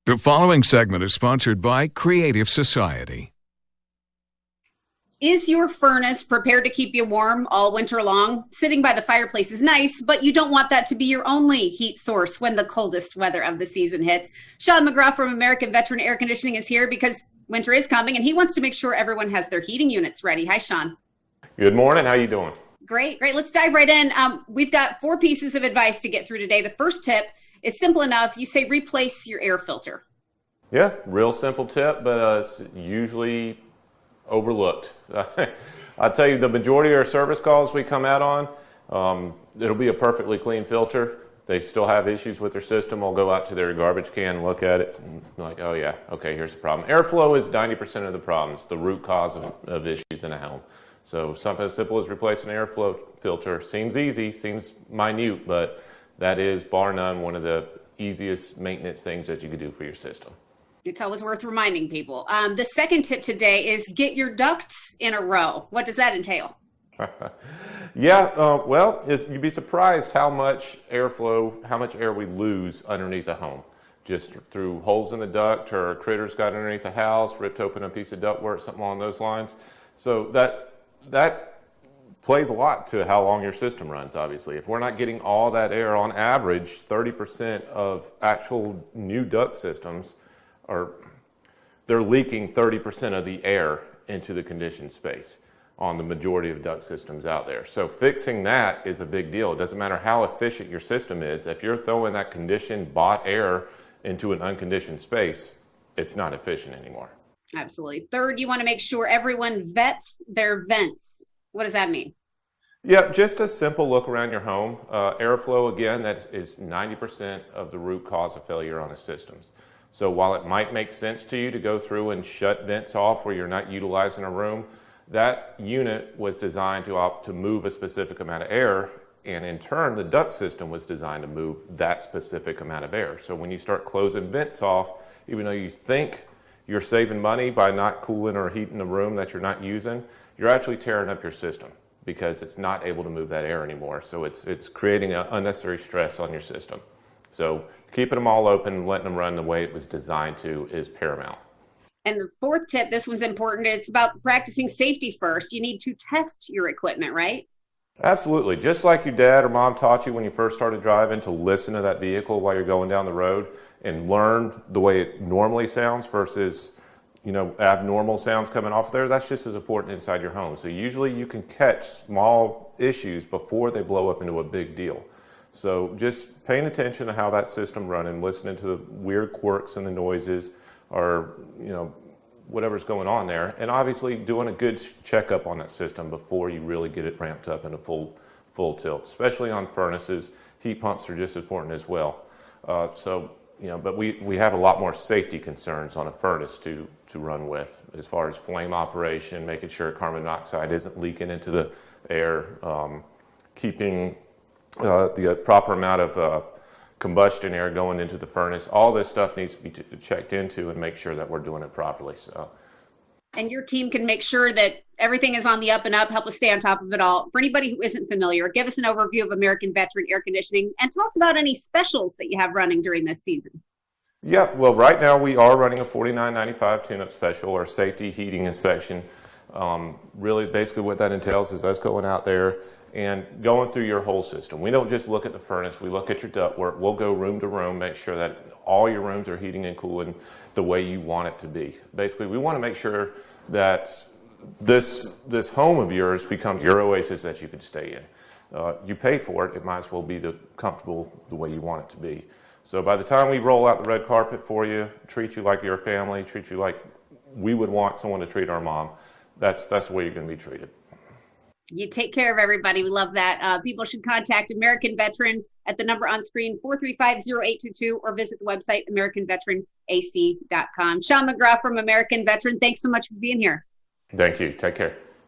The following segment is sponsored by Creative Society. Is your furnace prepared to keep you warm all winter long? Sitting by the fireplace is nice, but you don't want that to be your only heat source when the coldest weather of the season hits. Sean McGraw from American Veteran Air Conditioning is here because winter is coming and he wants to make sure everyone has their heating units ready. Hi, Sean. Good morning. How you doing? Great. Let's dive right in. We've got 4 pieces of advice to get through today. The first tip is simple enough. You say replace your air filter. Yeah, real simple tip, but it's usually overlooked. I'll tell you, the majority of our service calls we come out on, it'll be a perfectly clean filter. They still have issues with their system. We'll go out to their garbage can, look at it, and like, oh yeah, okay, here's the problem. Airflow is 90% of the problems, the root cause of issues in a home. So something as simple as replacing an airflow filter seems easy, seems minute, but that is, bar none, one of the easiest maintenance things that you could do for your system. It's always worth reminding people. The second tip today is get your ducts in a row. What does that entail? Well, you'd be surprised how much airflow, how much air we lose underneath the home. Just through holes in the duct, or critters got underneath the house, ripped open a piece of ductwork, something along those lines. So that plays a lot to how long your system runs, obviously. If we're not getting all that air, on average, 30% of actual new duct systems they're leaking 30% of the air into the conditioned space on the majority of duct systems out there. So fixing that is a big deal. It doesn't matter how efficient your system is. If you're throwing that conditioned, bought air into an unconditioned space, it's not efficient anymore. Absolutely. Third, you want to make sure everyone vets their vents. What does that mean? Yeah, just a simple look around your home. Airflow, again, that is 90% of the root cause of failure on a systems. So while it might make sense to you to go through and shut vents off where you're not utilizing a room, that unit was designed to move a specific amount of air, and in turn the duct system was designed to move that specific amount of air. So when you start closing vents off, even though you think you're saving money by not cooling or heating a room that you're not using, you're actually tearing up your system because it's not able to move that air anymore. So it's creating an unnecessary stress on your system. So keeping them all open and letting them run the way it was designed to is paramount. And the fourth tip, this one's important. It's about practicing safety first. You need to test your equipment, right? Absolutely. Just like your dad or mom taught you when you first started driving to listen to that vehicle while you're going down the road and learn the way it normally sounds versus, abnormal sounds coming off there. That's just as important inside your home. So usually you can catch small issues before they blow up into a big deal. So just paying attention to how that system running, listening to the weird quirks and the noises, or whatever's going on there, and obviously doing a good checkup on that system before you really get it ramped up into full tilt. Especially on furnaces, heat pumps are just as important as well. But we have a lot more safety concerns on a furnace to run with, as far as flame operation, making sure carbon monoxide isn't leaking into the air, keeping the proper amount of combustion air going into the furnace. All this stuff needs to be checked into and make sure that we're doing it properly. So, and your team can make sure that everything is on the up and up, help us stay on top of it all. For anybody who isn't familiar, give us an overview of American Veteran Air Conditioning and tell us about any specials that you have running during this season. Yeah, well, right now we are running a $49.95 tune-up special, or safety heating inspection. Really, basically what that entails is us going out there and going through your whole system. We don't just look at the furnace, we look at your ductwork. We'll go room to room, make sure that all your rooms are heating and cooling the way you want it to be. Basically, we want to make sure that this home of yours becomes your oasis that you can stay in. You pay for it, it might as well be comfortable the way you want it to be. So by the time we roll out the red carpet for you, treat you like you're a family, treat you like we would want someone to treat our mom, that's the way you're going to be treated. You take care of everybody. We love that. People should contact American Veteran at the number on screen, 435-0822, or visit the website, AmericanVeteranAC.com. Sean McGraw from American Veteran, thanks so much for being here. Thank you. Take care.